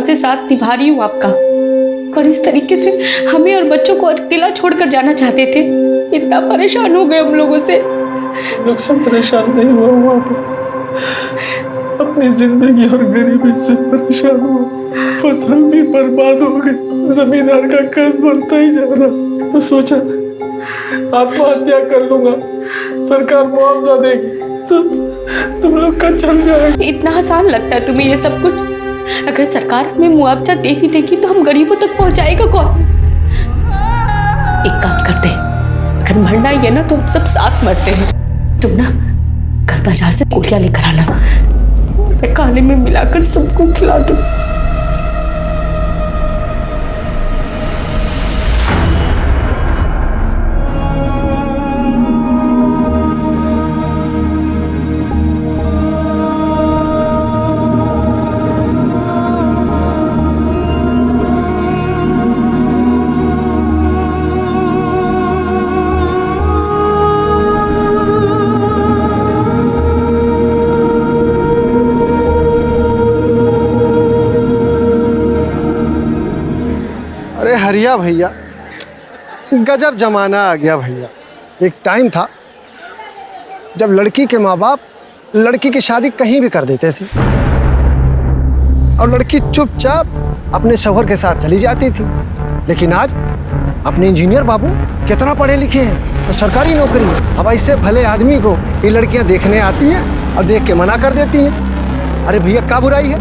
से साथ निभा रही हूँ आपका, पर इस तरीके से हमें और बच्चों को अकेला छोड़कर जाना चाहते थे। इतना परेशान हो गए हम लोगों से। लक्ष्मण परेशान नहीं हुआ वहां पर, अपनी जिंदगी और गरीबी से परेशान हुआ। फसल भी बर्बाद हो गई, जमींदार का कर्ज बढ़ता ही जा रहा। तो सोचा आत्महत्या कर लूंगा, सरकार मुआवजा देगी तो तुम लोग का चल जाएगा। इतना आसान लगता है तुम्हें ये सब कुछ? अगर सरकार हमें मुआवजा दे भी देगी तो हम गरीबों तक पहुंचाएगा कौन? एक काम करते हैं, अगर मरना ही है ना तो हम सब साथ मरते हैं। तुम ना कल बाजार से गोलियां लेकर आना, मैं खाने में मिलाकर सबको खिला दूं। हरिया भैया, गजब जमाना आ गया भैया। एक टाइम था जब लड़की के माँ बाप लड़की की शादी कहीं भी कर देते थे और लड़की चुपचाप अपने शौहर के साथ चली जाती थी। लेकिन आज अपने इंजीनियर बाबू कितना पढ़े लिखे हैं, तो सरकारी नौकरी है। अब ऐसे भले आदमी को ये लड़कियां देखने आती हैं और देख के मना कर देती हैं। अरे भैया क्या बुराई है?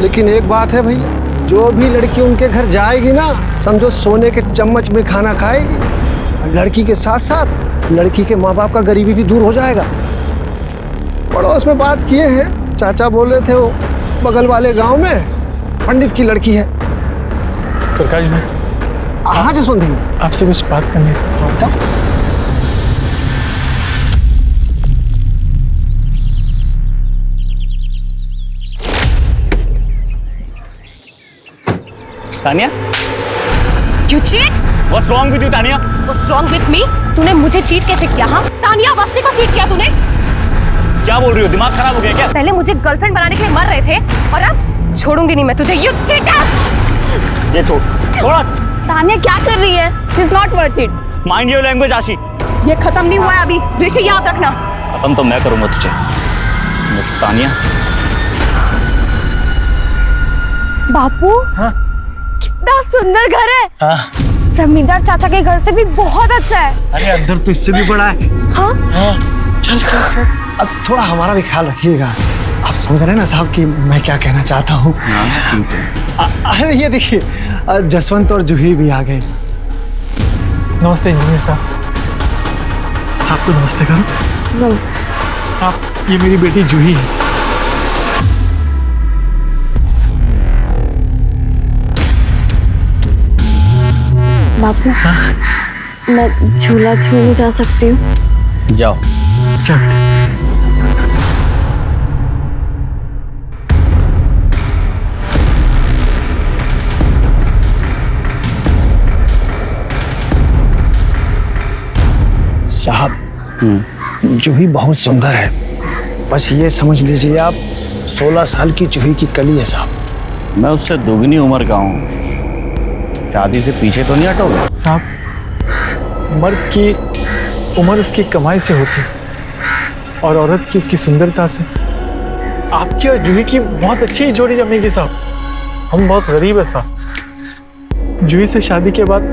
लेकिन एक बात है भैया, जो भी लड़की उनके घर जाएगी ना, समझो सोने के चम्मच में खाना खाएगी। और लड़की के साथ साथ लड़की के माँ बाप का गरीबी भी दूर हो जाएगा। पड़ोस में बात किए हैं, चाचा बोल रहे थे वो बगल वाले गांव में पंडित की लड़की है। प्रकाश भाई, हाँ जसवंत भैया, आपसे कुछ बात करनी है। Tania, You cheat? What's wrong with you, Tania? What's wrong with me? तूने मुझे चीट कैसे किया? हाँ, तानिया अवस्थी को चीट किया तूने? क्या बोल रही हो? दिमाग खराब हो गया क्या? पहले मुझे गर्लफ्रेंड बनाने के लिए मर रहे थे और अब छोड़ूंगी नहीं मैं तुझे। You cheater! ये छोड़ा। तानिया क्या कर रही है? She's not worth it. Mind your language, आशी। ये खत्म नहीं हुआ है अभी, ऋषि याद रखना। खत्म तो मैं करूंगा तुझे। मिस तानिया। बापू, हाँ? कितना सुंदर घर है। हाँ? जमींदार चाचा के घर से भी बहुत अच्छा है। अरे अंदर तो इससे भी बड़ा है। हाँ? हाँ? चल चल चल। अब थोड़ा हमारा भी ख्याल रखिएगा। आप समझ रहे हैं ना साहब कि मैं क्या कहना चाहता हूँ। अरे ये देखिए, जसवंत और जूही भी आ गए। नमस्ते इंजीनियर साहब। साहब को नमस्ते करो। नमस्ते साहब, ये मेरी बेटी जूही है। बापू, मैं झूला झूलने जा सकती हूँ? जाओ। चल बेटा। साहब, जूही बहुत सुंदर है। बस ये समझ लीजिए आप 16 साल की जूही की कली है साहब। मैं उससे दोगुनी उम्र का हूँ। शादी से पीछे तो नहीं हटोगे? साहब, मर्द की उम्र उसकी कमाई से होती है और औरत की उसकी सुंदरता से। आपकी और जूही की बहुत अच्छी जोड़ी जमेगी साहब। हम बहुत गरीब है साहब। जूही से शादी के बाद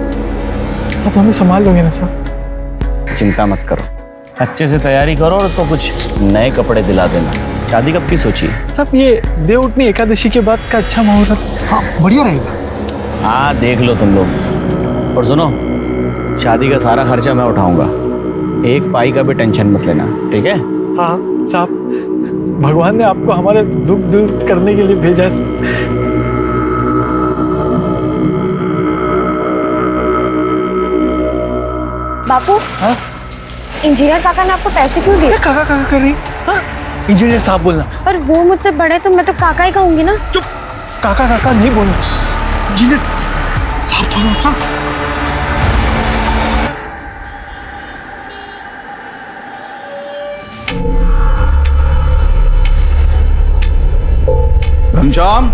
आप हमें संभाल लोगे ना साहब? चिंता मत करो, अच्छे से तैयारी करो और तो कुछ नए कपड़े दिला देना। शादी कब की सोची? साहब, ये देवउठनी एकादशी के बाद का अच्छा मुहूर्त। हाँ, बढ़िया रहेगा। हाँ, देख लो तुम लोग। और सुनो, शादी का सारा खर्चा मैं उठाऊंगा। एक पाई का भी टेंशन मत लेना, ठीक है? हाँ साहब, भगवान ने आपको हमारे दुख दूर करने के लिए भेजा है। बापू, हाँ? इंजीनियर काका ने आपको पैसे क्यों दिए? काका काका कर रही? हाँ? इंजीनियर साहब बोलना। पर वो मुझसे बड़े तो मैं तो काका ही कहूंगी ना। चुप, काका काका नहीं बोलना। इंजीनियर साहब थोड़ा अच्छा। घनश्याम,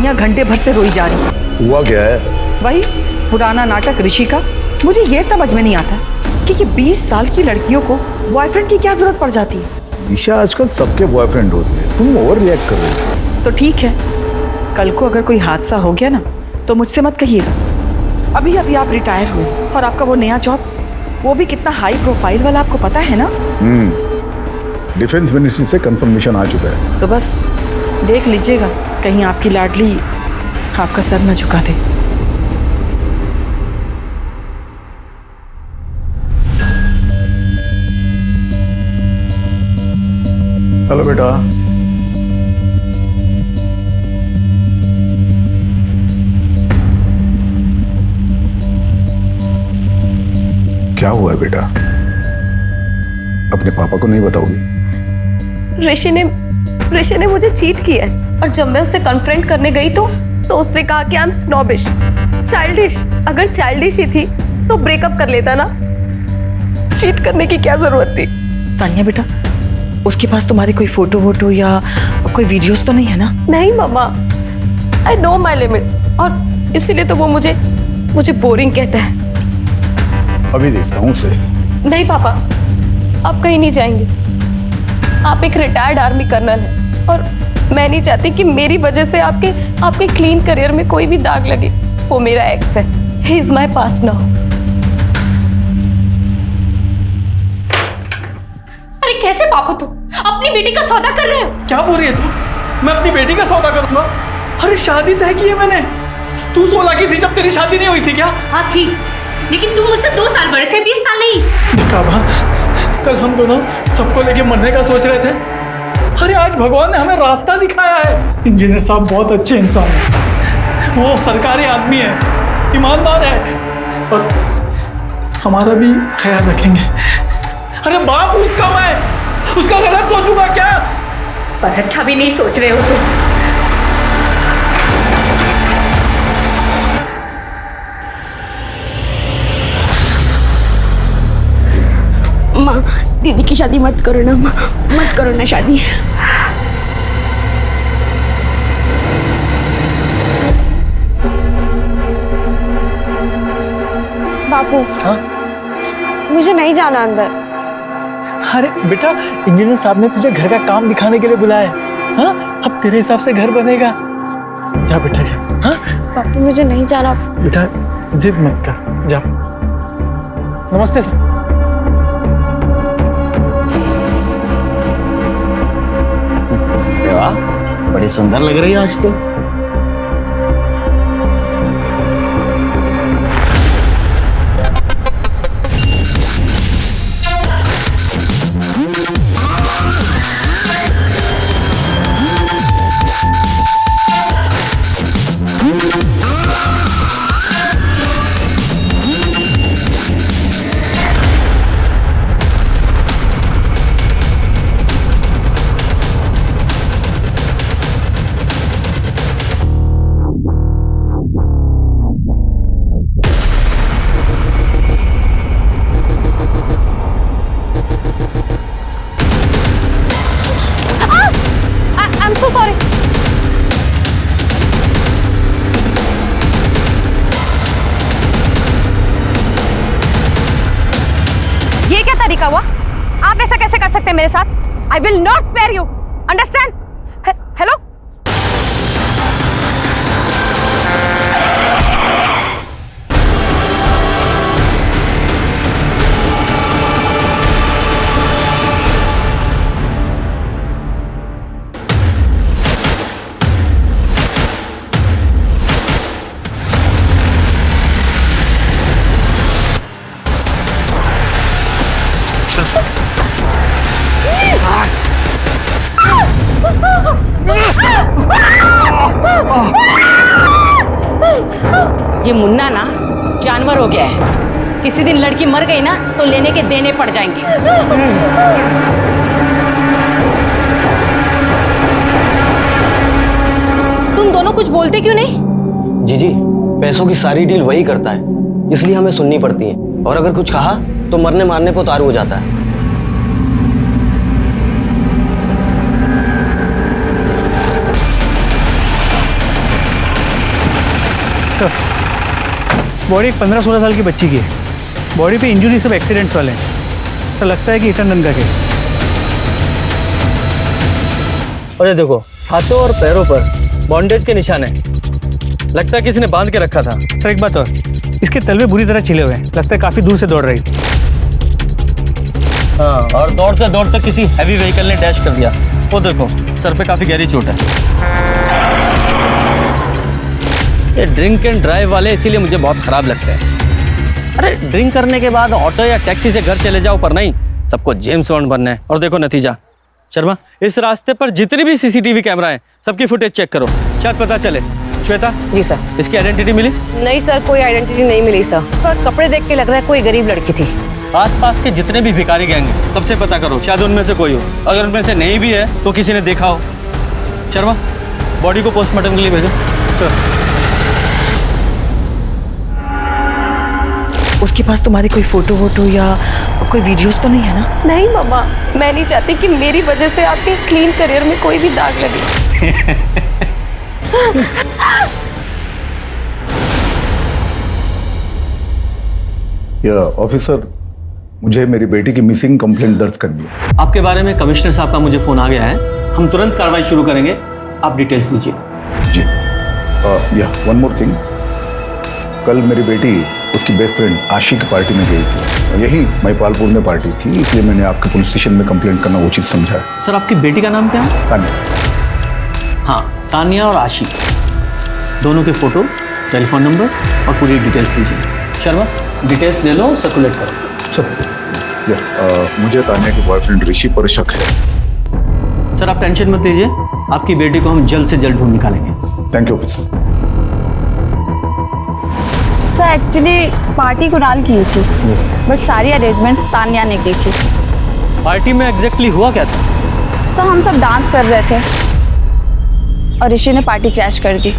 तानिया घंटे भर से रोई जा रही है। हुआ क्या है? वही पुराना नाटक ऋषि का। मुझे ये समझ में नहीं आता कि ये 20 साल की लड़कियों को बॉयफ्रेंड की क्या जरूरत पड़ जाती है। ईशा, आजकल सबके बॉयफ्रेंड होते हैं, तुम ओवर रिएक्ट कर रही हो। तो ठीक है, कल को अगर कोई हादसा हो गया ना तो मुझसे मत कहिएगा। अभी अभी आप रिटायर हुए और आपका वो नया जॉब, वो भी कितना हाई प्रोफाइल वाला, आपको पता है ना। डिफेंस मिनिस्ट्री से कंफर्मेशन आ चुका है। तो बस देख लीजिएगा कहीं आपकी लाडली आपका सर न झुका दे। हेलो बेटा। क्या हुआ है बेटा? अपने पापा को नहीं बताओगी? ऋषि ने मुझे चीट किया है और जब मैं उससे कन्फ्रंट करने गई तो उसने कहा कि आई एम स्नॉबिश, चाइल्डिश। अगर चाइल्डिश ही थी तो ब्रेकअप कर लेता ना, चीट करने की क्या जरूरत थी। तानिया बेटा, उसके पास तुम्हारी कोई फोटो वोटो या कोई वीडियोस तो नहीं है ना? नहीं मम्मा, आई नो माई लिमिट्स, और इसीलिए तो वो मुझे बोरिंग कहता है। अभी देखता हूँ उसे। नहीं पापा, आप कहीं नहीं जाएंगे। आप एक रिटायर्ड आर्मी कर्नल हैं और मैं नहीं चाहती कि मेरी वजह से आपके क्लीन करियर में कोई भी दाग लगे। वो मेरा एक्स है, he is my past now. अरे कैसे बाप हो तुम? अपनी बेटी का सौदा कर रहे हो? क्या बोल रही है तू? मैं अपनी बेटी का सौदा करूंगा? अरे शादी तय की है मैंने। तू 16 की थी जब तेरी शादी नहीं हुई थी क्या? हाँ थी, लेकिन तुम मुझसे 2 साल बड़े थे, 20 साल नहीं। काबा, कल हम दोनों सबको लेके मरने का सोच रहे थे। अरे आज भगवान ने हमें रास्ता दिखाया है। इंजीनियर साहब बहुत अच्छे इंसान हैं, वो सरकारी आदमी है, ईमानदार है और हमारा भी ख्याल रखेंगे। अरे बाप उसका, मैं उसका गलत सोचूंगा क्या? पर अच्छा भी नहीं सोच रहे हो तुम। माँ, दीदी की शादी मत करो ना माँ, मत करो ना शादी। बापू, हाँ? मुझे नहीं जाना अंदर। अरे बेटा, इंजीनियर साहब ने तुझे घर का काम दिखाने के लिए बुलाया है। हाँ, अब तेरे हिसाब से घर बनेगा। जा बेटा जा। हाँ बापू, मुझे नहीं जाना। बेटा जिद मत कर, जा। नमस्ते सर। वाह, बड़ी सुंदर लग रही है आज तो। I'm so sorry. ये क्या तरीका हुआ? आप ऐसा कैसे कर सकते हैं मेरे साथ? I will not spare you. Understand? Hello? ये मुन्ना ना जानवर हो गया है। किसी दिन लड़की मर गई ना तो लेने के देने पड़ जाएंगे। तुम दोनों कुछ बोलते क्यों नहीं? जी पैसों की सारी डील वही करता है, इसलिए हमें सुननी पड़ती है, और अगर कुछ कहा तो मरने मारने पर उतारू हो जाता है। सर, बॉडी एक 15-16 साल की बच्ची की है। बॉडी पे इंजरी सब एक्सीडेंट्स वाले हैं। तो लगता है कि हिट एंड रन का केस। और ये देखो, हाथों और पैरों पर बॉन्डेज के निशान है। लगता है किसी ने बांध के रखा था। सर एक बात और, इसके तलवे बुरी तरह छिले हुए हैं। लगता है काफ़ी दूर से दौड़ रही थी। हाँ, और दौड़ते दौड़ते किसी हैवी व्हीकल ने डैश कर दिया। वो देखो, सर पे काफी गहरी चोट है। ये ड्रिंक एंड ड्राइव वाले इसीलिए मुझे बहुत खराब लगते हैं। अरे ड्रिंक करने के बाद ऑटो या टैक्सी से घर चले जाओ, पर नहीं, सबको जेम्स बॉन्ड बनना है। और देखो नतीजा। शर्मा, इस रास्ते पर जितनी भी सीसीटीवी कैमरा है, सबकी फुटेज चेक करो, शायद पता चले। श्वेता। जी सर। इसकी आइडेंटिटी मिली? नहीं सर, कोई आइडेंटिटी नहीं मिली सर, पर कपड़े देख के लग रहा है कोई गरीब लड़की थी। आसपास के जितने भी भिखारी गैंग हैं, सबसे पता करो, शायद उनमें से कोई हो। अगर उनमें से नहीं भी है तो किसी ने देखा हो। शर्मा, बॉडी को पोस्टमार्टम के लिए भेजो। सर, उसके पास तुम्हारी कोई फोटो वोटो या कोई वीडियोस तो नहीं है ना? नहीं मामा, मैं नहीं चाहती कि मेरी वजह से आपके क्लीन करियर में कोई भी दाग लगे। ऑफिसर, मुझे मेरी बेटी की मिसिंग कंप्लेंट दर्ज करनी है। आपके बारे में कमिश्नर साहब का मुझे फोन आ गया है। हम तुरंत कार्रवाई शुरू करेंगे। आप डिटेल्स दीजिए। जी। या वन मोर थिंग, कल मेरी बेटी उसकी बेस्ट फ्रेंड आशी की पार्टी में गई थी। यही महिपालपुर में पार्टी थी, इसलिए मैंने आपके पुलिस स्टेशन में कंप्लेंट करना उचित समझा। सर, आपकी बेटी का नाम क्या है? तान्या। हाँ, तान्या और आशी, दोनों के फोटो, टेलीफोन नंबर और पूरी डिटेल्स दीजिए। शर्मा, डिटेल्स ले लो, सर्कुलेट करो। सर, मुझे तान्या के बॉयफ्रेंड ऋषि पर शक है। सर, आप टेंशन मत लीजिए, आपकी बेटी को हम जल्द से जल्द ढूंढ निकालेंगे। Thank you officer. Sir actually party Kunal की थी, बट सारी अरेंजमेंट्स तान्या ने की थी। पार्टी में एग्जैक्टली हुआ क्या था? सर हम सब डांस कर रहे थे और ऋषि ने पार्टी क्रैश कर दी।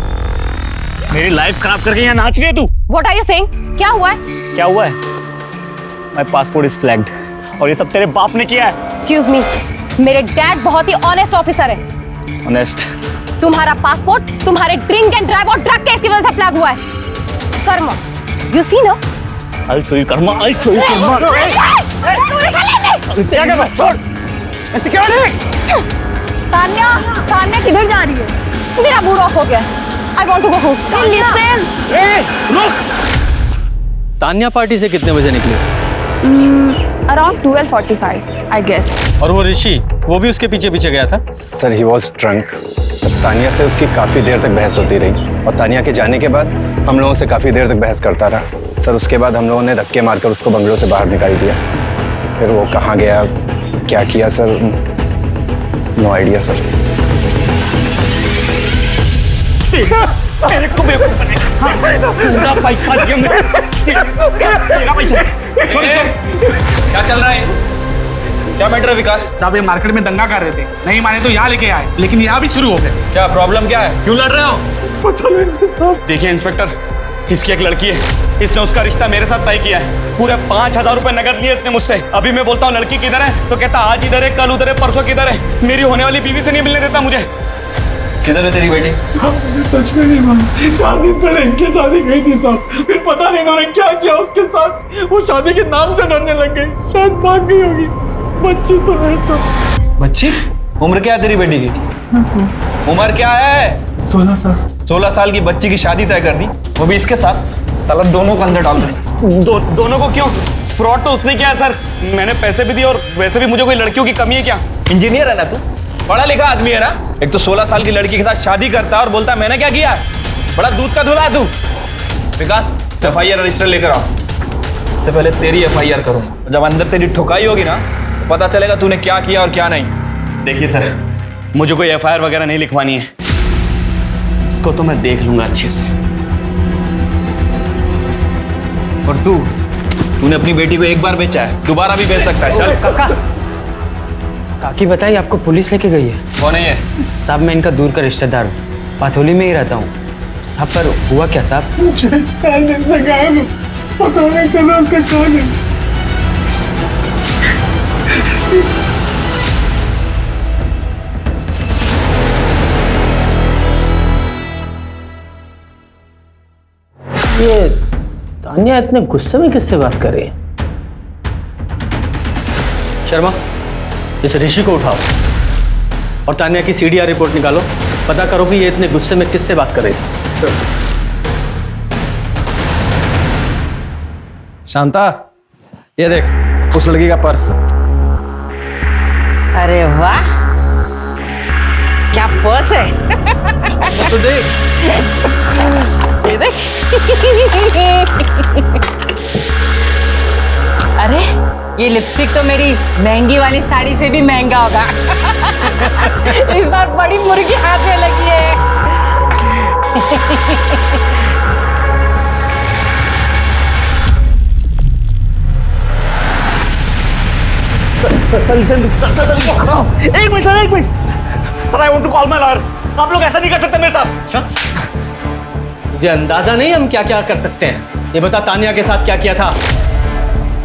मेरी लाइफ खराब करके यहाँ नाच रही है तू? What are you saying? क्या हुआ है? क्या हुआ है? माय पासपोर्ट इज फ्लैग्ड और ये सब तेरे बाप ने किया है। Excuse me, मेरे डैड बहुत ही ऑनेस्ट ऑफिसर है। ऑनेस्ट? तुम्हारा पासपोर्ट तुम्हारे ड्रिंक एंड ड्राइव और ड्रग केस की वजह से फ्लैग हुआ है। कर्मा, you see ना? I'll show you Karma, I'll show you Karma. क्या कर रहा है? छोड़! सिक्योरिटी! तान्या, तान्या किधर जा रही है? मेरा मूड ऑफ हो गया है। I want to go home. Listen. रुक! तान्या पार्टी से कितने बजे निकले? Around 12:45, I guess. और वो ऋषि, वो भी उसके पीछे पीछे गया था? Sir he was drunk. Tania से उसकी काफ़ी देर तक बहस होती रही और तानिया के जाने के बाद हम लोगों से काफ़ी देर तक बहस करता रहा। सर उसके बाद हम लोगों ने धक्के मारकर उसको बंगलों से बाहर निकाल दिया। फिर वो कहाँ गया, क्या किया सर, नो आइडिया सर। तेरे को बेवकूफ बने। पूरा पैसा दिया मैं। तेरा पैसा। क्या चल रहा है? क्या मैटर है विकास? साहब ये मार्केट में दंगा कर रहे थे, नहीं माने तो यहाँ लेके आए, लेकिन यहाँ भी शुरू हो गए। क्या प्रॉब्लम क्या है? क्यों लड़ रहे हो? देखिए इंस्पेक्टर, इसकी एक लड़की है, इसने उसका रिश्ता मेरे साथ तय किया है। पूरे 5,000 रुपए नगद लिए इसने मुझसे। अभी मैं बोलता हूँ लड़की किधर है तो कहता आज इधर है, कल उधर है, परसों किधर है। मेरी होने वाली बीवी से नहीं मिलने देता मुझे। किधर है तेरी बेटी? सच में नहीं मालूम। 4 दिन पहले इनकी शादी गई थी साहब, फिर पता नहीं इन्होंने क्या किया उसके साथ। वो शादी के नाम से डरने लग गई, शायद भाग गई होगी। बच्ची तो है सब। बच्ची? उम्र क्या है तेरी बेटी की? उम्र क्या है? 16 साल। 16 साल की बच्ची की शादी तय कर दी, वो भी इसके साथ। साला दोनों को अंदर डाल दे। दोनों को क्यों? फ्रॉड तो उसने किया है सर। मैंने पैसे भी दिए और वैसे भी मुझे कोई लड़कियों की कमी है क्या? इंजीनियर है ना तू, पढ़ा लिखा आदमी है ना। एक तो 16 साल की लड़की के साथ शादी करता है और बोलता है मैंने क्या किया। बड़ा दूध का धुला तू। विकास, FIR रजिस्टर लेकर आओ। सबसे पहले तेरी FIR करूंगा, जब अंदर तेरी ठुकाई होगी ना तो पता चलेगा तूने क्या किया और क्या नहीं। देखिए सर, मुझे कोई FIR वगैरह नहीं लिखवानी है, इसको तो मैं देख लूंगा अच्छे से। और तूने अपनी बेटी को एक बार बेचा है, दोबारा भी बेच सकता है। चल काका, काकी बताइए, आपको पुलिस लेके गई है? कौन है ये? साहब मैं इनका दूर का रिश्तेदार हूँ, पाथोली में ही रहता हूँ। साहब पर हुआ क्या साहब? 4 दिन से गायब है, पता नहीं चला उसका कौन है। तान्या इतने गुस्से में किससे बात कर रही है? शर्मा, इस ऋषि को उठाओ और तान्या की सीडीआर रिपोर्ट निकालो। पता करो कि ये इतने गुस्से में किससे बात कर रही थी। शांता, ये देख उस लड़की का पर्स। अरे वाह, क्या पर्स है। तो देख, ये देख। अरे ये लिपस्टिक तो मेरी महंगी वाली साड़ी से भी महंगा होगा। इस बार बड़ी मुर्गी हाथ में लगी है। एक मिनट सर, एक minute sir, I want to call my lawyer. आप लोग ऐसा नहीं कर सकते मेरे साथ। मुझे अंदाजा नहीं हम क्या क्या कर सकते हैं। ये बता, तान्या के साथ क्या किया था?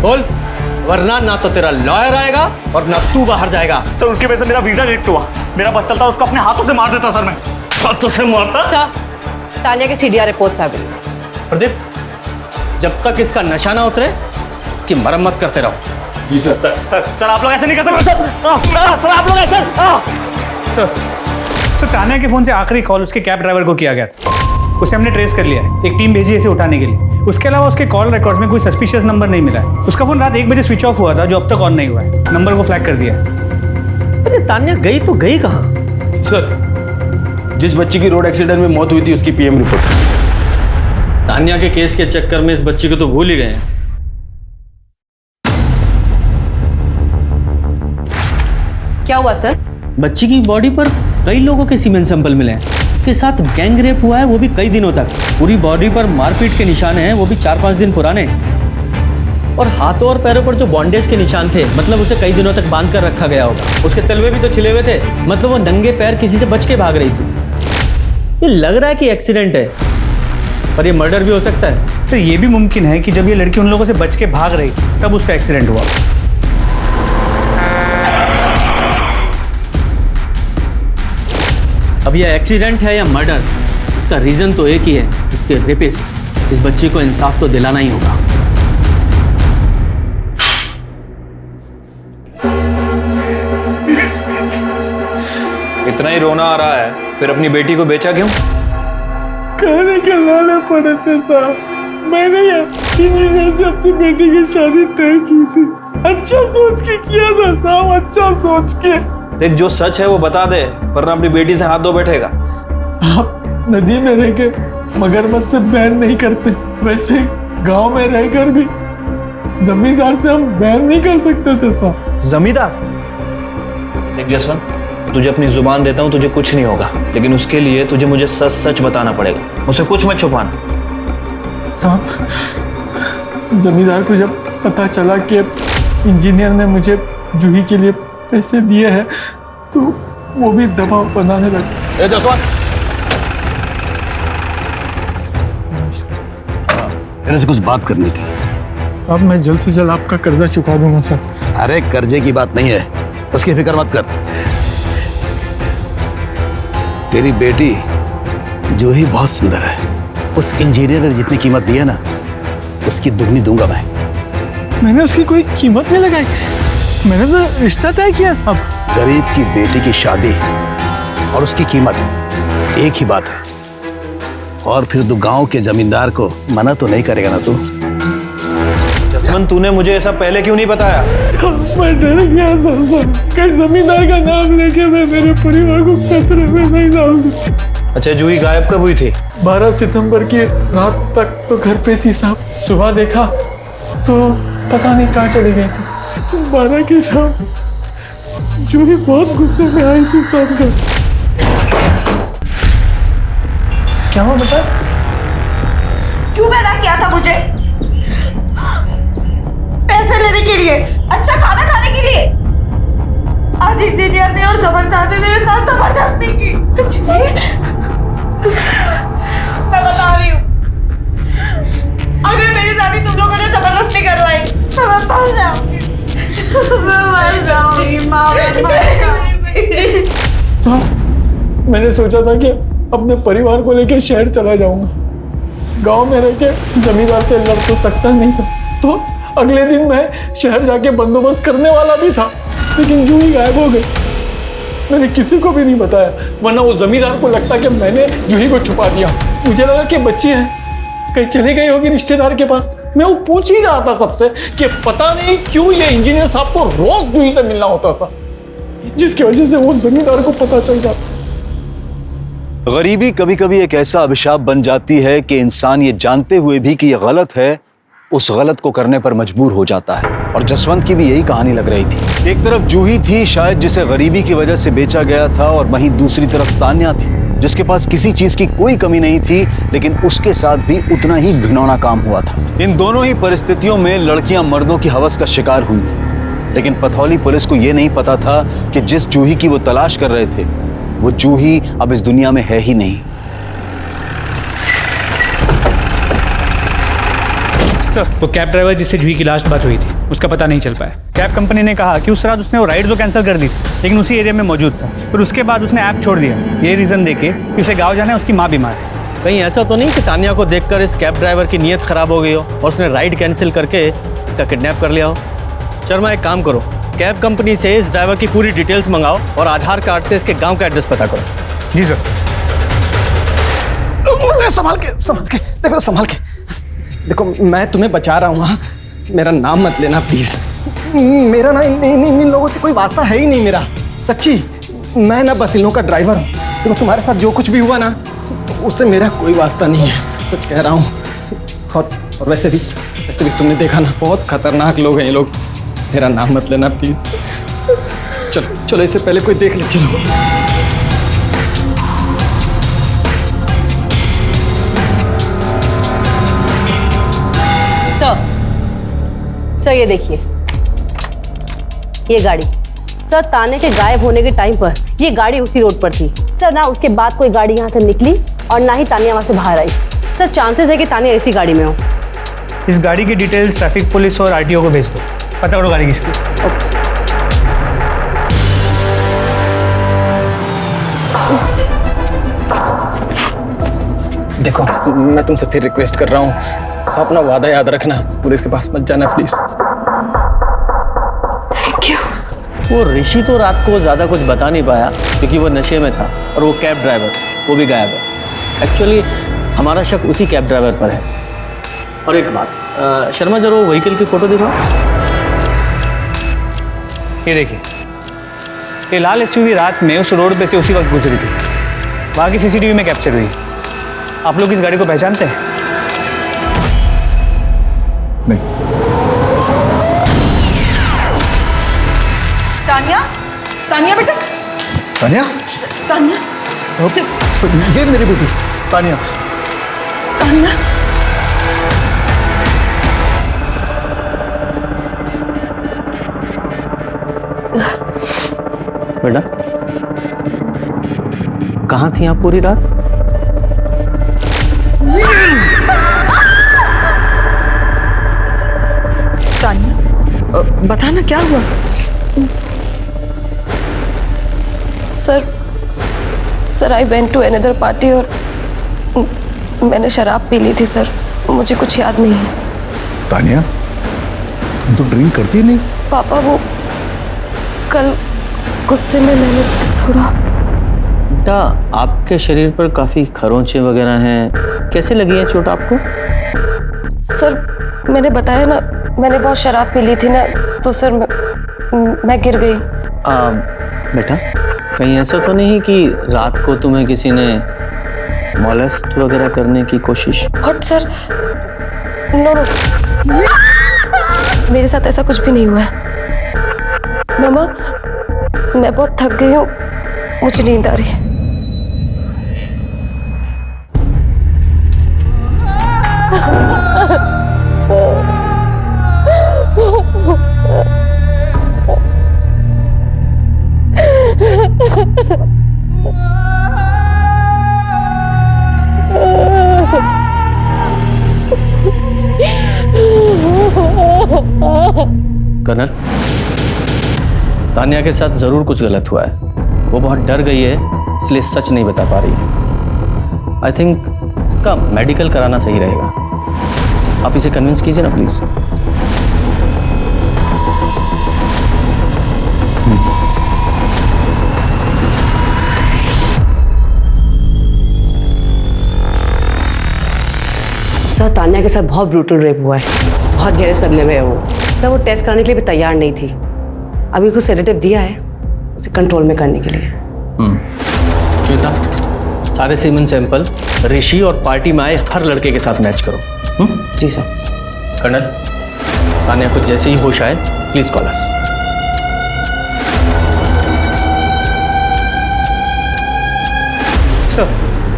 बोल, वरना ना तो तेरा लॉयर आएगा और ना तू बाहर जाएगा। सर उसकी वजह से मेरा वीजा रिजेक्ट हुआ। मेरा बस चलता उसको अपने हाथों से मार देता सर। मैं हाथों से मारता। सर, तान्या के सीडीआर रिपोर्ट्स आ गई। प्रदीप, जब तक इसका नशा ना उतरे इसकी मरम्मत करते रहो। जी सर। सर आप लोग ऐसे नहीं कर सकते सर। आप लोग ऐसे सर तान्या के फोन से आखिरी कॉल उसके कैब ड्राइवर को किया गया था। उसे हमने ट्रेस कर लिया है। एक टीम भेजी है इसे उठाने के लिए। उसके अलावा उसके कॉल रिकॉर्ड्स में कोई सस्पिशियस नंबर नहीं मिला है। उसका फोन रात 1 बजे स्विच ऑफ हुआ था, जो अब तक ऑन नहीं हुआ है। नंबर को फ्लैग कर दिया। अरे तान्या गई तो गई कहाँ? सर, जिस बच्ची की रोड एक्सीडेंट में मौत हुई थी उसकी पीएम रिपोर्ट। तान्या के केस के चक्कर में इस बच्ची को तो भूल ही गए हैं। क्या हुआ सर? बच्ची की बॉडी पर कई लोगों के सीमेन सैंपल मिले हैं। उसके साथ गैंग रेप हुआ है, वो भी कई दिनों तक। पूरी बॉडी पर मारपीट के निशान हैं, वो भी 4-5 दिन पुराने। और हाथों और पैरों पर जो बॉन्डेज के निशान थे, मतलब उसे कई दिनों तक बांध कर रखा गया होगा। उसके तलवे भी तो छिले हुए थे, मतलब वो नंगे पैर किसी से बच के भाग रही थी। ये लग रहा है कि एक्सीडेंट है, पर ये मर्डर भी हो सकता है। सर ये भी मुमकिन है कि जब ये लड़की उन लोगों से बच के भाग रही तब उसका एक्सीडेंट हुआ। अब ये एक्सीडेंट है या मर्डर, इसका रीजन तो एक ही है, इसके रेपिस्ट। इस बच्ची को इंसाफ तो दिलाना ही होगा। इतना ही रोना आ रहा है, फिर अपनी बेटी को बेचा क्यों? कहने के लाले पड़े थे साहब। मैंने इंजीनियर से अपनी बेटी की शादी तय की थी। अच्छा सोच के किया था साहब, अच्छा सोच के। देख, जो सच है वो बता दे, वरना अपनी बेटी से हाथ धो बैठेगा। साहब, नदी में रह के मगरमच्छ से बैर नहीं करते, वैसे गांव में रहकर भी जमींदार से हम बैर नहीं कर सकते थे साहब। जमींदार? देख जसवंत, तुझे अपनी जुबान देता हूँ, तुझे कुछ नहीं होगा, लेकिन उसके लिए तुझे मुझे सच सच बताना पड़ेगा। मुझसे कुछ मत छुपाना। साहब, जमींदार को जब पता चला कि इंजीनियर ने मुझे जूही के लिए पैसे दिए हैं, तो वो भी दबाव बनाने लगे। जसवंत, मेरे से कुछ बात करनी थी। साहब, मैं जल्द से जल्द आपका कर्जा चुका दूंगा सर। अरे कर्जे की बात नहीं है, उसकी फिक्र मत कर। तेरी बेटी जूही बहुत सुंदर है। उस इंजीनियर ने जितनी कीमत दी है ना, उसकी दुगनी दूंगा मैं। मैंने उसकी कोई कीमत नहीं लगाई, मैंने तो रिश्ता तय किया साहब। गरीब की बेटी की शादी और उसकी कीमत एक ही बात है। और फिर तू गांव के जमींदार को मना तो नहीं करेगा ना तू? जसवंत, तूने मुझे ऐसा पहले क्यों नहीं बताया? मैं डर गया था सर, कहीं जमींदार का नाम लेके मैं मेरे परिवार को खतरे में नहीं डाल दूं। अच्छा, जूही गायब कब हुई थी? 12 सितंबर की रात तक तो घर पे थी साहब। सुबह देखा तो पता नहीं कहाँ चली गई थी। 12 की शाम जूही बहुत गुस्से में आई थी साहब घर। क्या हुआ बता? क्यों पैदा किया था मुझे? पैसे लेने के लिए, अच्छा खाना खाने के लिए। आज इंजीनियर ने और जबरदस्त ने मेरे साथ जबरदस्ती की। मैं बता रही हूँ, अगर मेरी शादी तुम लोगों ने जबरदस्ती करवाई तो मैं मर जाऊंगी। मैं मर जाऊंगी माँ, मैं मर जाऊंगी। तो मैंने सोचा था कि अपने परिवार को लेकर शहर चला जाऊंगा, गांव में रह के जमींदार से लड़ तो सकता नहीं था, तो अगले दिन मैं शहर जाके बंदोबस्त करने वाला भी था, लेकिन जूही गायब हो गई। मैंने किसी को भी नहीं बताया, वरना वो जमींदार को लगता कि मैंने जूही को छुपा दिया। मुझे लगा कि बच्ची है, कहीं चली गई होगी रिश्तेदार के पास। मैं वो पूछ ही रहा था सबसे कि पता नहीं क्यों ये इंजीनियर साहब को रोज जूही से मिलना होता था, जिसकी वजह से वो जमींदार को पता चल जाता। गरीबी कभी कभी एक ऐसा अभिशाप बन जाती है कि इंसान ये जानते हुए भी कि ये गलत है, उस गलत को करने पर मजबूर हो जाता है। और जसवंत की भी यही कहानी लग रही थी। एक तरफ जूही थी शायद जिसे गरीबी की वजह से बेचा गया था, और वहीं दूसरी तरफ तान्या थी जिसके पास किसी चीज की कोई कमी नहीं थी, लेकिन उसके साथ भी उतना ही घिनौना काम हुआ था। इन दोनों ही परिस्थितियों में लड़कियां मर्दों की हवस का शिकार हुई थी, लेकिन पथौली पुलिस को यह नहीं पता था कि जिस जूही की वो तलाश कर रहे थे वो जूही अब इस दुनिया में है ही नहीं। सर, वो कैब ड्राइवर जिससे जूही की लास्ट बात हुई थी, उसका पता नहीं चल पाया। कैब कंपनी ने कहा कि उस रात उसने वो राइड तो कैंसिल कर दी थी, लेकिन उसी एरिया में मौजूद था। फिर उसके बाद उसने ऐप छोड़ दिया, ये रीज़न देके कि उसे गाँव जाना है, उसकी माँ बीमार है। कहीं ऐसा तो नहीं कि तानिया को देखकर इस कैब ड्राइवर की नीयत खराब हो गई हो और उसने राइड कैंसिल करके इसका किडनैप कर लिया हो? शर्मा, एक काम करो, कैब कंपनी से इस ड्राइवर की पूरी डिटेल्स मंगाओ और आधार कार्ड से इसके गांव का एड्रेस पता करो। जी सर। संभाल के देखो, संभाल के देखो, मैं तुम्हें बचा रहा हूँ। हाँ, मेरा नाम मत लेना प्लीज। मेरा ना इन लोगों से कोई वास्ता है ही नहीं मेरा, सच्ची। मैं ना बस इन लोगों का ड्राइवर हूँ। तो तुम्हारे साथ जो कुछ भी हुआ ना, उससे मेरा कोई वास्ता नहीं है, कुछ कह रहा हूँ। और वैसे भी तुमने देखा ना, बहुत खतरनाक लोग हैं ये लोग। मेरा नाम मत लेना प्लीज। चलो इससे पहले कोई देख ले। चलो सर ये देखिए, ये गाड़ी सर तान्या के गायब होने के टाइम पर ये गाड़ी उसी रोड पर थी सर। ना उसके बाद कोई गाड़ी यहाँ से निकली और ना ही तान्या वहाँ से बाहर आई सर। चांसेस है कि तान्या इसी गाड़ी में हो। इस गाड़ी की डिटेल्स ट्रैफिक पुलिस और आरटीओ को भेज दो, पता करो गाड़ी किसकी। ओके। देखो, मैं तुमसे फिर रिक्वेस्ट कर रहा हूँ, अपना वादा याद रखना, पुलिस के पास मत जाना प्लीज। Thank you. वो ऋषि तो रात को ज़्यादा कुछ बता नहीं पाया क्योंकि वो नशे में था, और वो कैब ड्राइवर वो भी गायब है। एक्चुअली हमारा शक उसी कैब ड्राइवर पर है। और एक बात, शर्मा जरा वो व्हीकल की फोटो दिखाओ। ये देखिए, ये लाल एसयूवी रात में उस रोड पे से उसी वक्त गुजरी थी, वहाँ की सीसीटीवी में कैप्चर हुई। आप लोग इस गाड़ी को पहचानते हैं? नहीं। तान्या बेटा, तान्या ये मेरी बेटी तान्या। बेटा, कहाँ थी आप पूरी रात? तान्या, बताना क्या हुआ? Sir I went to another party और मैंने शराब पी ली थी सर, मुझे कुछ याद नहीं है। तान्या, तुम तो ड्रिंक करती नहीं? पापा, वो कल गुस्से में मैंने थोड़ा। बेटा, आपके शरीर पर काफी खरोंचे वगैरह हैं, कैसे लगी है चोट आपको? सर मैंने बताया ना, मैंने बहुत शराब पी ली थी ना, तो सर मैं गिर गई। बेटा, कहीं ऐसा तो नहीं कि रात को तुम्हें किसी ने मॉलेस्ट वगैरह करने की कोशिश? हट सर, नो, मेरे साथ ऐसा कुछ भी नहीं हुआ है। मामा, मैं बहुत थक गई हूँ, मुझे नींद आ रही है। कर्नल, तान्या के साथ जरूर कुछ गलत हुआ है। वो बहुत डर गई है, इसलिए सच नहीं बता पा रही है। आई थिंक इसका मेडिकल कराना सही रहेगा। आप इसे कन्विंस कीजिए ना प्लीज। सर तान्या के साथ बहुत ब्रूटल रेप हुआ है, बहुत गहरे सदमे में है वो। सर वो टेस्ट कराने के लिए भी तैयार नहीं थी। अभी कुछ सेडेटिव दिया है उसे कंट्रोल में करने के लिए। श्वेता, सारे सीमन सैंपल ऋषि और पार्टी में आए हर लड़के के साथ मैच करो। जी सर। कर्नल, तान्या कुछ जैसे ही होश आए प्लीज कॉल अस।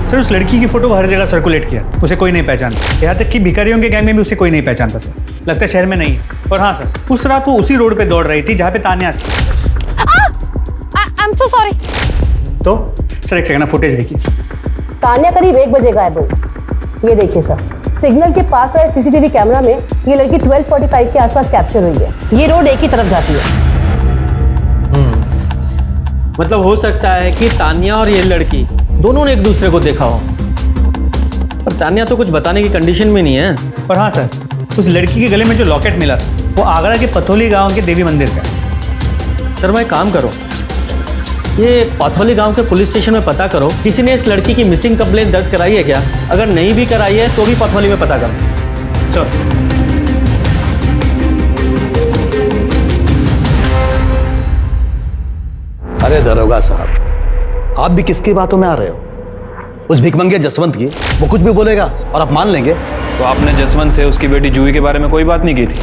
सर उस लड़की की फोटो हर जगह सर्कुलेट किया, उसे कोई नहीं पहचानता। यहाँ तक कि भिखारियों के गैंग में भी उसे कोई नहीं पहचानता सर। लगता है शहर में नहीं है। और हाँ सर, उस रात वो उसी रोड पे दौड़ रही थी जहाँ पे तान्या थी। I am so sorry. तो सर एक सेकंड फुटेज देखिए। तान्या करीब 1 बजे गायब हुई। ये देखिए सर, सिग्नल के पास वाले सीसीटीवी कैमरा में ये लड़की 12:45 के आसपास कैप्चर हुई है। ये रोड एक ही तरफ जाती है। मतलब हो सकता है कि तान्या और ये लड़की दोनों ने एक दूसरे को देखा हो, पर तान्या तो कुछ बताने की कंडीशन में नहीं है। और हाँ सर, उस लड़की के गले में जो लॉकेट मिला वो आगरा के पथौली गांव के देवी मंदिर का। सर भाई काम करो, ये पथौली गांव के पुलिस स्टेशन में पता करो किसी ने इस लड़की की मिसिंग कंप्लेंट दर्ज कराई है क्या। अगर नहीं भी कराई है तो भी पथौली में पता करो। सर अरे दरोगा साहब, आप भी किसकी बातों में आ रहे हो? उस भिखमंगे जसवंत की, वो कुछ भी बोलेगा और आप मान लेंगे? तो आपने जसवंत से उसकी बेटी जूही के बारे में कोई बात नहीं की थी?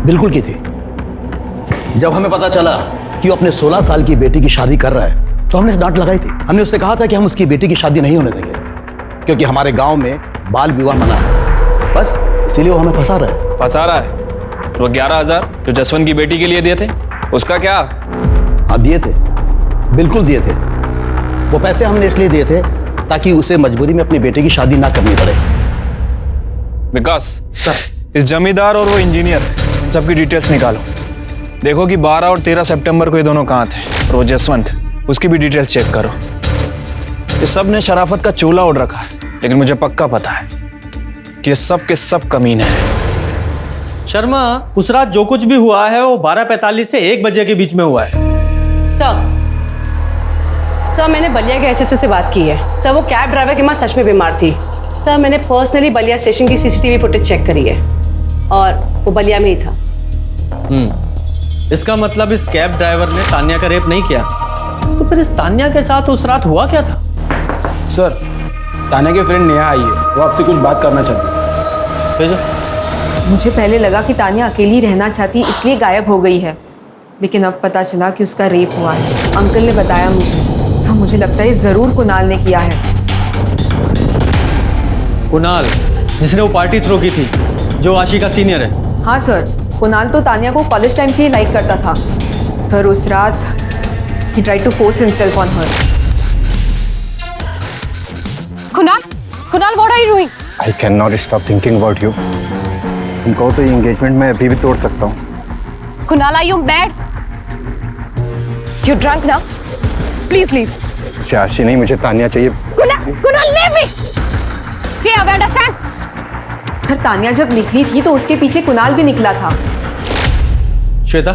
बिल्कुल की थी। जब हमें पता चला कि वो अपने 16 साल की बेटी की शादी कर रहा है तो हमने डांट लगाई थी। हमने उससे कहा था कि हम उसकी बेटी की शादी नहीं होने देंगे, क्योंकि हमारे गांव में बाल विवाह मना है। बस इसीलिए वो हमें फंसा रहा है। फंसा रहा है? तो 11,000 जो जसवंत की बेटी के लिए दिए थे उसका क्या? हाँ दिए थे, बिल्कुल दिए थे। वो पैसे हमने इसलिए दिए थे ताकि उसे मजबूरी में अपनी बेटे की शादी ना करनी पड़े। विकास सर, इस जमींदार और वो इंजीनियर, इन सबकी डिटेल्स निकालो। देखो कि 12 और 13 सितंबर को ये दोनों कहाँ थे, और वो जसवंत, उसकी भी डिटेल्स चेक करो। ये सब ने शराफत का चोला ओढ़ रखा है, लेकिन मुझे पक्का पता है कि ये सब के सब कमीने हैं। शर्मा, उस रात जो कुछ भी हुआ है वो 12:45 से 1 बजे के बीच में हुआ है। सर मैंने बलिया के एचओ से बात की है। सर वो कैब ड्राइवर की माँ सच में बीमार थी। सर मैंने पर्सनली बलिया स्टेशन की सीसीटीवी फुटेज चेक करी है और वो बलिया में ही था। इसका मतलब इस कैब ड्राइवर ने तान्या का रेप नहीं किया, तो फिर इस तान्या के साथ उस रात हुआ क्या था? सर तान्या के फ्रेंड नेहा आई है, वो आपसे कुछ बात करना चाहती है। मुझे पहले लगा कि तान्या अकेली रहना चाहती इसलिए गायब हो गई है, लेकिन अब पता चला कि उसका रेप हुआ है। अंकल ने बताया मुझे। सब मुझे लगता है जरूर कुणाल ने किया है। कुणाल, जिसने वो पार्टी थ्रो की थी, जो आशी का सीनियर है। हाँ सर, कुणाल तो तान्या को कॉलेज टाइम से ही लाइक करता था। सर उस रात he tried to force himself on her. Kunal, what are you doing? I cannot stop thinking about you. तुम कहो तो ये एंगेजमेंट मैं अभी भी तोड़ सकता हूँ। Kunal, are you mad? You drunk now? Please leave. आशी नहीं, मुझे तान्या चाहिए। Kunal, leave me. Stay away, understand? Sir Tanya जब निकली थी तो उसके पीछे कुणाल भी निकला था। श्वेता।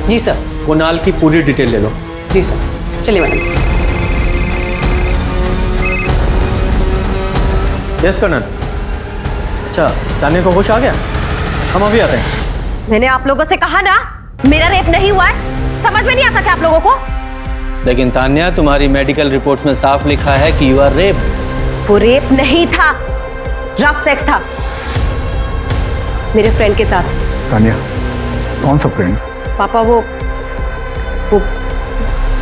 जी सर। कुणाल की पूरी डिटेल ले लो। जी सर, चलिए मैडम। Yes colonel. अच्छा, तान्या को होश आ गया? हम अभी आते हैं। मैंने आप लोगों से कहा ना, मेरा रेप नहीं हुआ है। समझ में नहीं आता क्या आप लोगों को? लेकिन तान्या, तुम्हारी मेडिकल रिपोर्ट्स में साफ लिखा है कि यू आर रेप। वो रेप नहीं था, रफ सेक्स था मेरे फ्रेंड के साथ। तान्या, कौन सा फ्रेंड? पापा वो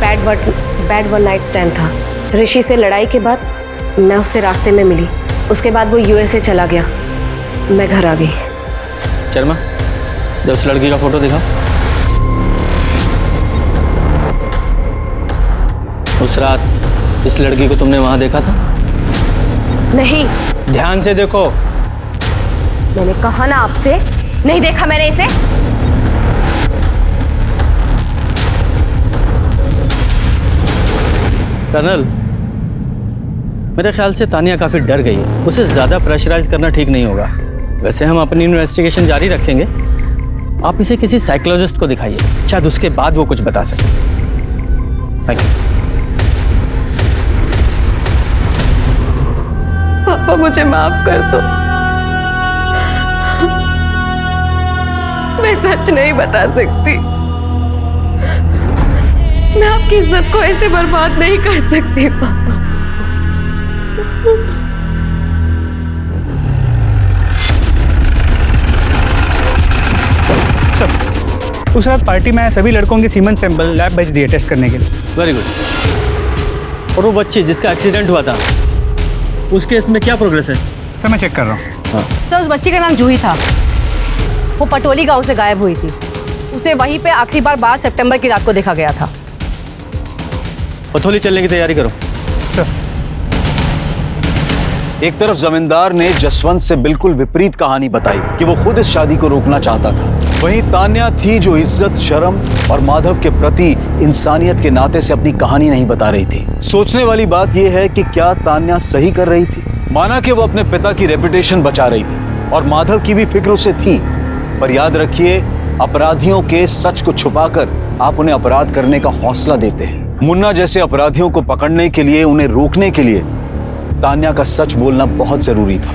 बैड वन नाइट स्टैंड था। ऋषि से लड़ाई के बाद मैं उससे रास्ते में मिली, उसके बाद वो यूएसए चला गया, मैं घर आ गई। शर्मा, जब उस लड़की का फोटो देखा, उस रात इस लड़की को तुमने वहां देखा था? नहीं। ध्यान से देखो। मैंने कहा ना आपसे, नहीं देखा मैंने इसे। कर्नल, मेरे ख्याल से तानिया काफ़ी डर गई है, उसे ज़्यादा प्रेशराइज करना ठीक नहीं होगा। वैसे हम अपनी इन्वेस्टिगेशन जारी रखेंगे, आप इसे किसी साइकोलॉजिस्ट को दिखाइए, शायद उसके बाद वो कुछ बता सके। Thank you. पापा मुझे माफ कर दो, मैं सच नहीं बता सकती। मैं आपकी इज्जत को ऐसे बर्बाद नहीं कर सकती पापा। सर, उस रात पार्टी में आए सभी लड़कों के सीमन सैंपल लैब भेज दिए टेस्ट करने के लिए। Very good. और वो बच्ची जिसका एक्सीडेंट हुआ था, उस केस में क्या प्रोग्रेस है? सर मैं चेक कर रहा हूँ। सर उस बच्ची का नाम जूही था, वो पटोली गांव से गायब हुई थी। उसे वहीं पे आखिरी बार 12 सितंबर की रात को देखा गया था। पथोली चलने की तैयारी करो। एक तरफ जमींदार ने जसवंत से बिल्कुल विपरीत कहानी बताई कि वो खुद इस शादी को रोकना चाहता था। वहीं तान्या थी जो इज्जत, शर्म और माधव के प्रति इंसानियत के नाते से अपनी कहानी नहीं बता रही थी। सोचने वाली बात यह है कि क्या तान्या सही कर रही थी? माना कि वो अपने पिता की रेपुटेशन बचा रही थी और माधव की भी फिक्र उसे थी, पर याद रखिए, अपराधियों के सच को छुपाकर आप उन्हें अपराध करने का हौसला देते हैं। मुन्ना जैसे अपराधियों को पकड़ने के लिए, उन्हें रोकने के लिए तान्या का सच बोलना बहुत जरूरी था।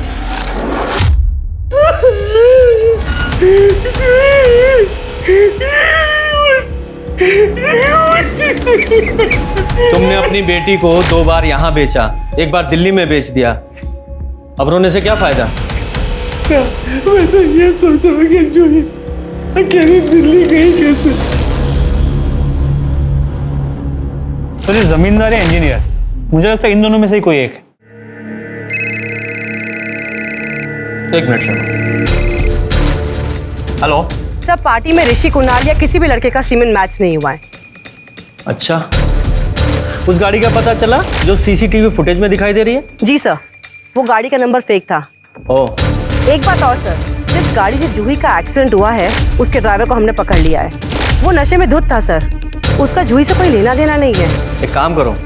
तुमने अपनी बेटी को 2 बार यहाँ बेचा, एक बार दिल्ली में बेच दिया, अब रोने से क्या फायदा? मैं तो ये सोच रहा हूँ कि जूही अकेली दिल्ली गई कैसे। तो ये जमींदार या इंजीनियर, मुझे लगता है इन दोनों में से ही कोई एक है। एक मिनट हेलो सर, पार्टी में ऋषि, कुणाल या किसी भी लड़के का सीमेन मैच नहीं हुआ है। अच्छा, उस गाड़ी का पता चला जो सीसीटीवी फुटेज में दिखाई दे रही है? जी सर, वो गाड़ी का नंबर फेक था। ओह। एक बात और सर, जिस गाड़ी से जूही का एक्सीडेंट हुआ है उसके ड्राइवर को हमने पकड़ लिया है। वो नशे में धुत था सर, उसका जूही से कोई लेना देना नहीं है। एक काम करो,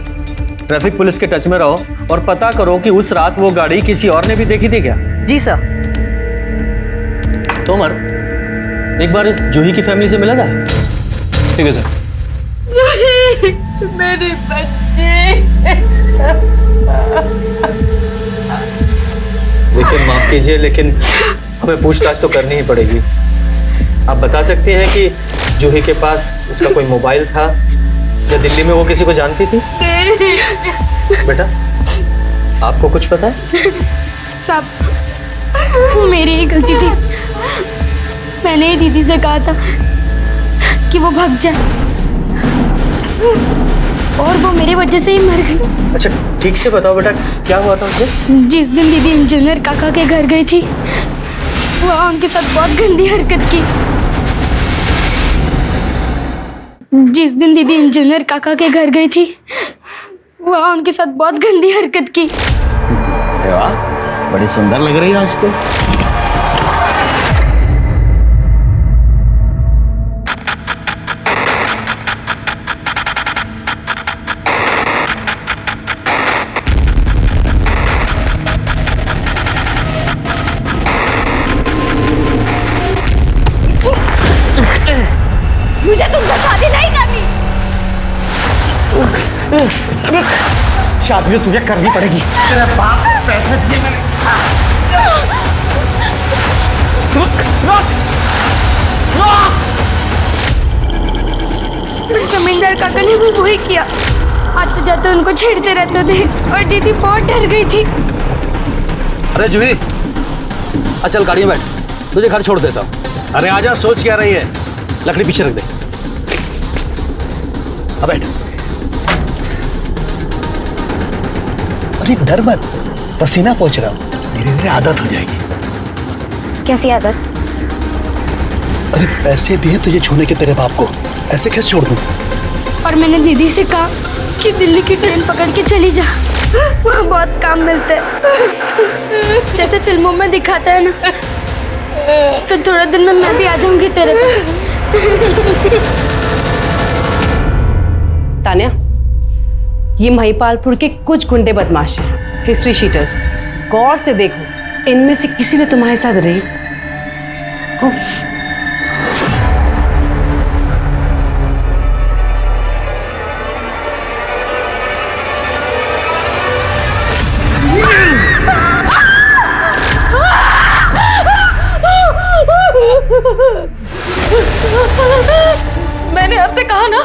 ट्रैफिक पुलिस के टच में रहो और पता करो कि उस रात वो गाड़ी किसी और ने भी देखी थी क्या? जी सर। तोमर, एक बार इस जूही की फैमिली से मिला जाए। ठीक है सर। जूही, मेरी बच्ची। देखिए माफ कीजिए, लेकिन हमें पूछताछ तो करनी ही पड़ेगी। आप बता सकते हैं कि जूही के पास उसका कोई मोबाइल था या दिल्ली में वो किसी को जानती थी? बेटा, आपको कुछ पता है? सब वो मेरी ही गलती थी। मैंने ही दीदी से कहा था कि वो भाग जाए और वो मेरी वजह से ही मर गई। अच्छा ठीक से बताओ बेटा, क्या हुआ था उसे? जिस दिन दीदी इंजीनियर काका के घर गई थी, वहाँ उनके साथ बहुत गंदी हरकत की। जिस दिन दीदी इंजीनियर काका के घर गई थी, वहाँ उनके साथ बहुत गंदी हरकत की। अरे वाह, बड़ी सुंदर लग रही है आज तो। मुझे तुमसे शादी नहीं करनी। शादी तो तुझे करनी पड़ेगी। तेरे बाप ने पैसे दिए मैंने। जमींदार काका ने भी वही किया, आते जाते उनको छेड़ते रहते थे और दीदी बहुत डर गई थी। अरे जूही, चल गाड़ी में बैठ, तुझे घर छोड़ देता हूँ। अरे आजा, सोच क्या रही है? लकड़ी पीछे रख दे। अब बैठ। अरे डर मत, पसीना पहुंच रहा हूं, धीरे धीरे आदत हो जाएगी। कैसी आदत? अरे पैसे दिए तुझे छूने के तेरे बाप को, ऐसे कैसे छोड़ दूं? और मैंने दीदी से कहा कि दिल्ली की ट्रेन पकड़ के चली जा, वहाँ बहुत काम मिलते हैं, जैसे फिल्मों में दिखाता है ना। फिर थोड़े दिन में मैं भी आ जाऊंगी तेरे पे। तान्या, ये महिपालपुर के कुछ गुंडे बदमाश हैं। हिस्ट्री शीटर्स, गौर से देखो, इनमें से किसी ने तुम्हारे साथ रेप मैंने आपसे कहा ना,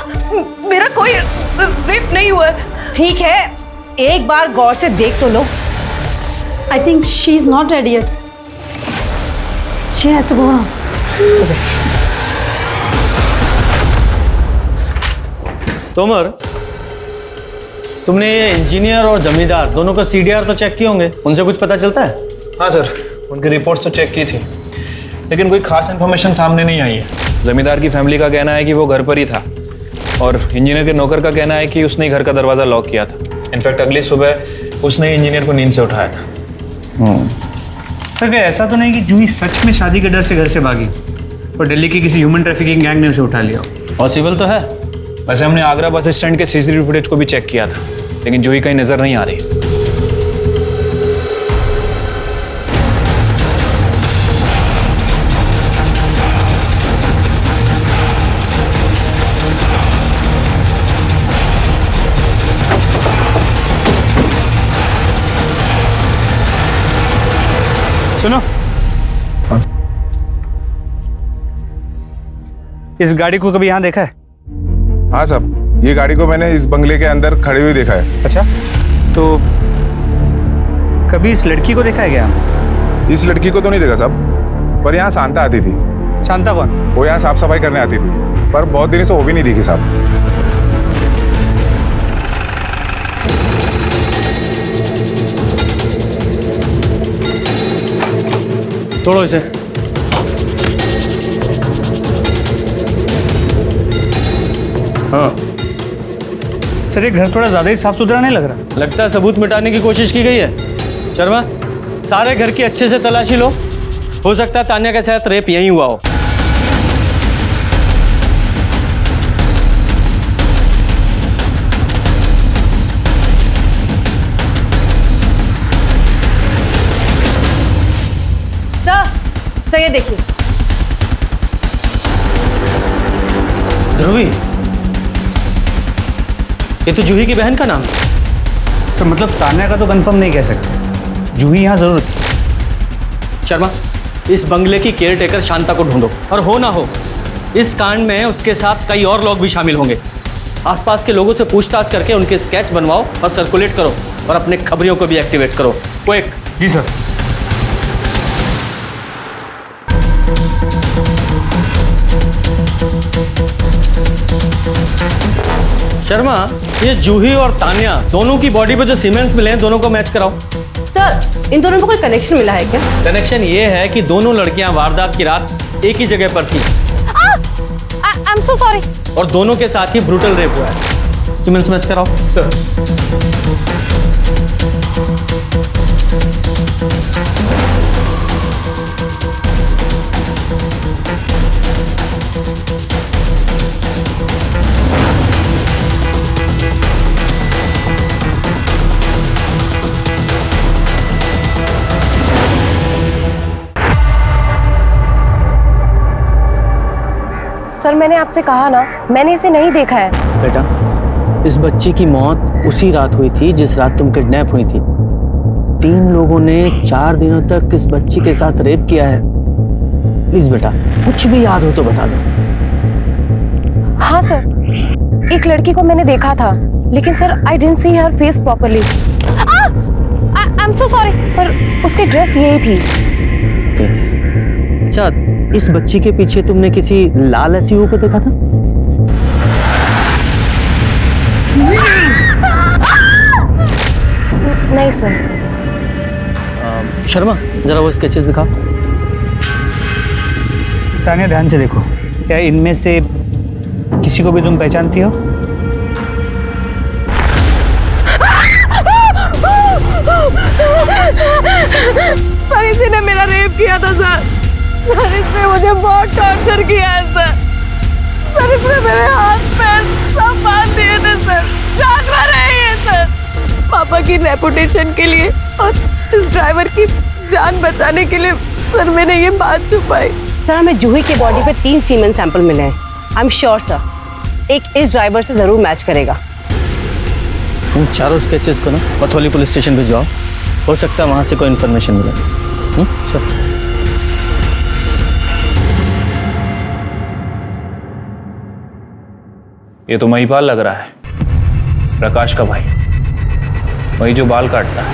मेरा कोई रेप नहीं हुआ। ठीक है, एक बार गौर से देख तो लो। I think she is not ready yet. She has to go now. Tomar, तुमने ये इंजीनियर और जमींदार दोनों का CDR तो चेक किए होंगे, उनसे कुछ पता चलता है? हाँ सर, उनकी रिपोर्ट्स तो चेक की थी, लेकिन कोई खास इन्फॉर्मेशन सामने नहीं आई है। जमींदार की फैमिली का कहना है कि वो घर पर ही था और इंजीनियर के नौकर का कहना है कि उसने घर का दरवाज़ा लॉक किया था। इनफैक्ट अगली सुबह उसने इंजीनियर को नींद से उठाया था। सर क्या ऐसा तो नहीं कि जूही सच में शादी के डर से घर से भागी और दिल्ली की किसी ह्यूमन ट्रैफिकिंग गैंग ने उसे उठा लिया? पॉसिबल तो है। वैसे हमने आगरा बस स्टैंड के CCTV फुटेज को भी चेक किया था, लेकिन जूही कहीं नजर नहीं आ रही। सुनो, इस गाड़ी को कभी यहाँ देखा है? हाँ साहब, ये गाड़ी को मैंने इस बंगले के अंदर खड़ी हुई देखा है। अच्छा, तो कभी इस लड़की को देखा है क्या? इस लड़की को तो नहीं देखा साहब, पर यहाँ शांता आती थी। शांता कौन? वो यहाँ साफ सफाई करने आती थी, पर बहुत दिनों से वो भी नहीं दिखी साहब। तोड़ो इसे। हाँ सर, ये घर थोड़ा ज्यादा ही साफ सुथरा नहीं लग रहा? लगता है सबूत मिटाने की कोशिश की गई है। शर्मा, सारे घर की अच्छे से तलाशी लो, हो सकता है तान्या के साथ रेप यहीं हुआ हो। सर ये देखिए। ध्रुवी, ये तो जूही की बहन का नाम है। तो मतलब तान्या का तो कंफर्म नहीं कह सकते, जूही यहाँ जरूर थी। शर्मा, इस बंगले की केयरटेकर शांता को ढूंढो, और हो ना हो इस कांड में उसके साथ कई और लोग भी शामिल होंगे। आसपास के लोगों से पूछताछ करके उनके स्केच बनवाओ और सर्कुलेट करो, और अपने खबरियों को भी एक्टिवेट करो। क्विक। जी सर। शर्मा, ये जूही और तान्या दोनों की बॉडी पे जो सीमेंट्स मिले हैं, दोनों को मैच कराओ। सर, इन दोनों में कोई कनेक्शन मिला है क्या? कनेक्शन ये है कि दोनों लड़कियां वारदात की रात एक ही जगह पर थी। I am so sorry. और दोनों के साथ ही ब्रूटल रेप हुआ है। सीमेंट्स मैच कराओ। सर। सर, मैंने आपसे कहा ना, मैंने इसे नहीं देखा है। बेटा, इस बच्ची की मौत उसी रात हुई थी जिस रात तुम किडनैप हुई थी। 3 लोगों ने 4 दिनों तक इस बच्ची के साथ रेप किया है। प्लीज बेटा, कुछ भी याद हो तो बता दो। हाँ सर, एक लड़की को मैंने देखा था, लेकिन sir I didn't see her face properly. I am so sorry, पर उसकी ड्रेस यही थी। अच्छा, इस बच्ची के पीछे तुमने किसी लाल SUV को देखा था? नहीं सर। शर्मा, जरा वो स्केचेस दिखाओ। तान्या, ध्यान से देखो, क्या इनमें से किसी को भी तुम पहचानती हो? सर, इसी ने मेरा रेप किया था सर। सर, इसने मुझे बहुत टॉर्चर किया है सर। सर, इसने मेरे हाथ पैर सब बांध दिए थे सर। जानवर है ये सर। पापा की रेपुटेशन के लिए और इस ड्राइवर की जान बचाने के लिए सर मैंने ये बात छुपाई। सर हमें जूही की बॉडी पे 3 सीमेन सैंपल मिले हैं। आई एम श्योर सर एक इस ड्राइवर से जरूर मैच करेगा। तुम चारों स्केचेस को ना पथौली पुलिस स्टेशन भिजवाओ, हो सकता है वहां से कोई इन्फॉर्मेशन मिले। सर ये तो महिपाल लग रहा है, प्रकाश का भाई, वही जो बाल काटता है।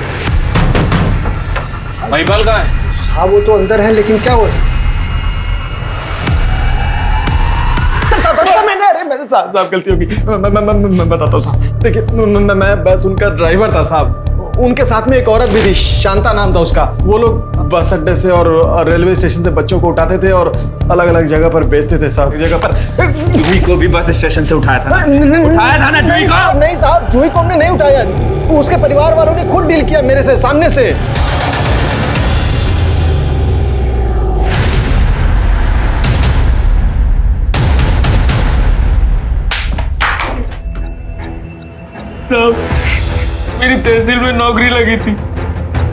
महिपाल कहाँ है? साहब वो तो अंदर है, लेकिन क्या हुआ? मेरे साहब गलती होगी, मैं बताता हूँ साहब। देखिए मैं बस उनका ड्राइवर था साहब, उनके साथ में एक औरत भी थी, शांता नाम था उसका। वो लोग बस अड्डे से और रेलवे स्टेशन से बच्चों को उठाते थे और अलग अलग जगह पर बेचते थे साहब। जगह पर जूही को भी बस स्टेशन से उठाया था ना? उठाया था ना जूही को? नहीं साहब, जूही को हमने नहीं उठाया, उसके परिवार वालों ने खुद डील किया मेरे से, सामने से। मेरी तहसील में नौकरी लगी थी,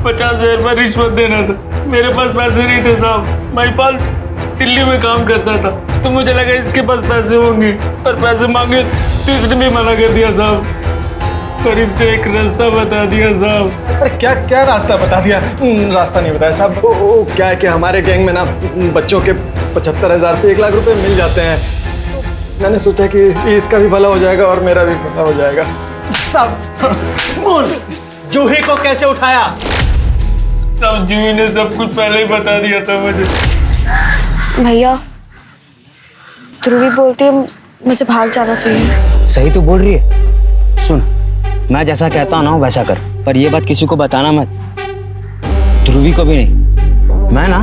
50,000 रुपये रिश्वत देना था, मेरे पास पैसे नहीं थे साहब। महिपाल दिल्ली में काम करता था, तो मुझे लगा इसके पास पैसे होंगे, पर पैसे मांगे तो इसने भी मना कर दिया साहब। पर इसको एक रास्ता बता दिया साहब। अरे क्या क्या रास्ता बता दिया? रास्ता नहीं बताया साहब। वो क्या है कि हमारे गैंग में ना बच्चों के 75,000 से 1 लाख रुपए मिल जाते हैं। मैंने सोचा कि इसका भी भला हो जाएगा और मेरा भी भला हो जाएगा। साहब बोल, जूही को कैसे उठाया? सब जूही ने सब कुछ पहले ही बता दिया था मुझे। भैया ध्रुवी बोलती है मुझे भाग जाना चाहिए। सही तो बोल रही है। सुन, मैं जैसा कहता हूँ ना वैसा कर, पर ये बात किसी को बताना मत, ध्रुवी को भी नहीं। मैं ना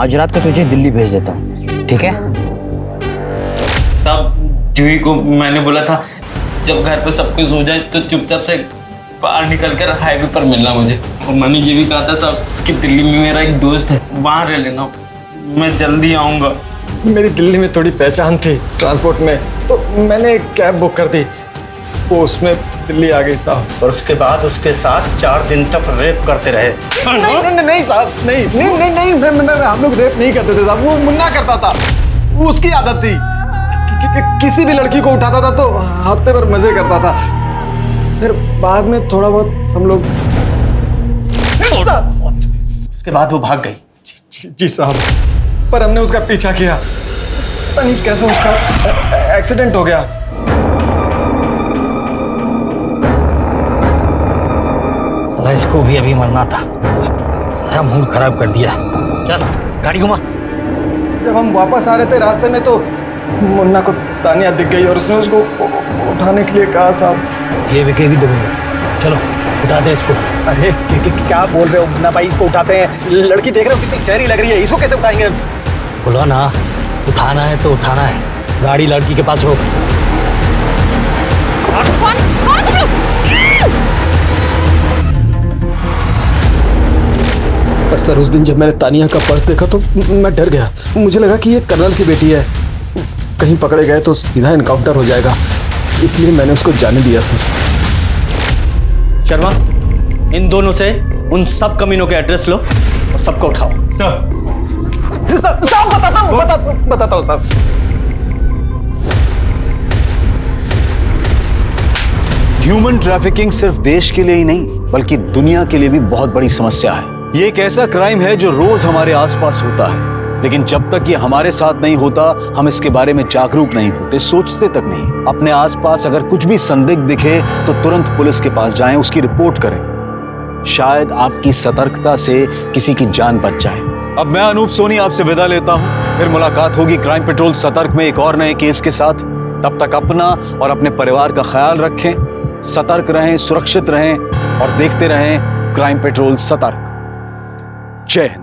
आज रात को तुझे दिल्ली भेज देता हूँ, ठीक है? तब जूही को मैंने बोला था जब घर पे सब कुछ हो जाए तो चुपचाप से बाहर निकल कर हाईवे पर मिलना मुझे। और मैंने ये भी कहा था साहब कि दिल्ली में मेरा एक दोस्त है, वहाँ रह लेना, मैं जल्दी आऊँगा। मेरी दिल्ली में थोड़ी पहचान थी ट्रांसपोर्ट में, तो मैंने एक कैब बुक कर दी, वो उसमें दिल्ली आ गई साहब। और उसके बाद उसके साथ 4 दिन तक रेप करते रहे। नहीं साहब, नहीं, हम लोग रेप नहीं करते थे साहब, वो मुन्ना करता था, वो उसकी आदत थी। किसी भी लड़की को उठाता था तो हफ्ते भर मजे करता था, फिर बाद में थोड़ा बहुत हम लोग। उसके बाद वो भाग गई। जी साहब, पर हमने उसका पीछा किया, पता नहीं कैसे उसका एक्सीडेंट हो गया। साला इसको भी अभी मरना था, सारा मूड खराब कर दिया। चल गाड़ी घुमा। जब हम वापस आ रहे थे रास्ते में तो मुन्ना को तानिया दिख गई और उसने उसको उठाने के लिए कहा साहब। ये विकेट भी डूबेगा, चलो उठा दे इसको। अरे क्या बोल रहे हो मुन्ना भाई, इसको उठाते हैं, लड़की देख रहे हो कितनी शहरी लग रही है, इसको कैसे उठाएंगे? बोलो ना, उठाना है तो उठाना है, गाड़ी लड़की के पास रोक। पर सर उस दिन जब मैंने तानिया का पर्स देखा तो मैं डर गया, मुझे लगा कि ये कर्नल की बेटी है, कहीं पकड़े गए तो सीधा इनकाउंटर हो जाएगा, इसलिए मैंने उसको जाने दिया सर। शर्मा, इन दोनों से उन सब कमीनों के एड्रेस लो और सबको उठाओ। साहब बताता हूँ साहब। ह्यूमन ट्रैफिकिंग सिर्फ देश के लिए ही नहीं बल्कि दुनिया के लिए भी बहुत बड़ी समस्या है। ये एक ऐसा क्राइम है जो रोज हमारे आसपास होता है, लेकिन जब तक ये हमारे साथ नहीं होता हम इसके बारे में जागरूक नहीं होते, सोचते तक नहीं। अपने आसपास अगर कुछ भी संदिग्ध दिखे तो तुरंत पुलिस के पास जाएं, उसकी रिपोर्ट करें, शायद आपकी सतर्कता से किसी की जान बच जाए। अब मैं अनूप सोनी आपसे विदा लेता हूं, फिर मुलाकात होगी क्राइम पेट्रोल सतर्क में एक और नए केस के साथ। तब तक अपना और अपने परिवार का ख्याल रखें, सतर्क रहें, सुरक्षित रहें और देखते रहें क्राइम पेट्रोल सतर्क। जय हिंद।